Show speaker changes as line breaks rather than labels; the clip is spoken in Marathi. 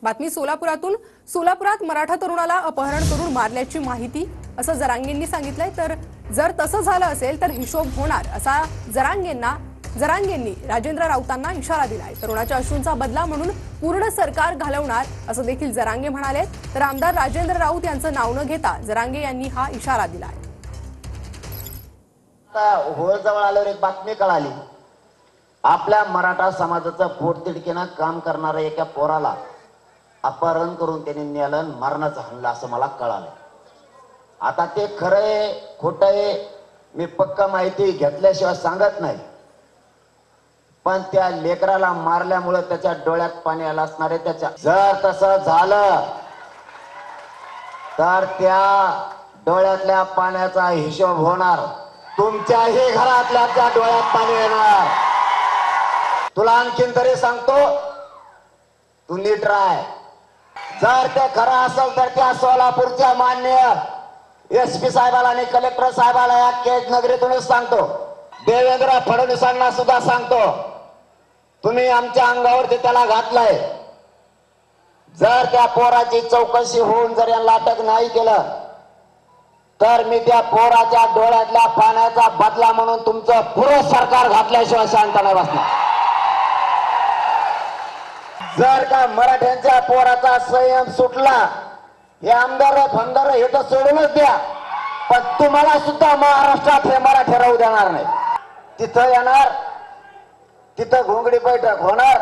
बातमी सोलापुरातून। सोलापुरात मराठा तरुणाला अपहरण करून मारल्याची माहिती असं जरांगेंनी सांगितलंय। तर जर तसं झालं असेल तर हिशोब होणार असा जरांगेंनी राजेंद्र राऊतांना इशारा दिलाय। तरुणाच्या अश्रूंचा बदला म्हणून पूर्ण सरकार घालवणार असं देखील जरांगे म्हणाले। तर आमदार राजेंद्र राऊत यांचं नाव न घेता जरांगे यांनी हा इशारा दिलाय।
होळजवळ आल्यावर एक बातमी कळाली, आपल्या मराठा समाजाचं पोटतिडकीनं काम करणाऱ्या एका पोराला अपहरण करून त्यांनी नेलं, मारण्याचा हल्ला असं मला कळालं। आता ते खरंय खोटंय मी पक्का माहिती घेतल्याशिवाय सांगत नाही, पण त्या लेकराला मारल्यामुळे त्याच्या डोळ्यात पाणी आलं असणार आहे। त्याच्या जर तसं झालं तर त्या डोळ्यातल्या पाण्याचा हिशोब होणार, तुमच्याही घरातल्या त्या डोळ्यात पाणी येणार। तुला आणखीन तरी सांगतो, तू नीट राह। जर ते खरं असेल तर त्या सोलापूरच्या माननीय SP साहेबाला आणि कलेक्टर साहेबाला या केज नगरीतूनच सांगतो, देवेंद्र फडणवीसांना सुद्धा सांगतो, तुम्ही आमच्या अंगावरती त्याला घातलाय। जर त्या पोराची चौकशी होऊन जर यांना अटक नाही केलं तर मी त्या पोराच्या डोळ्यातल्या पाण्याचा बदला म्हणून तुमचं पुरं सरकार घातल्याशिवाय शांत नाही बसणार। जर का मराठ्यांच्या पोराचा संयम सुटला, हे आमदार फंदार हे तर सोडूनच द्या, पण तुम्हाला सुद्धा महाराष्ट्रात हे मराठे राहू देणार नाही। तिथं येणार, तिथं घोंगडी बैठक होणार,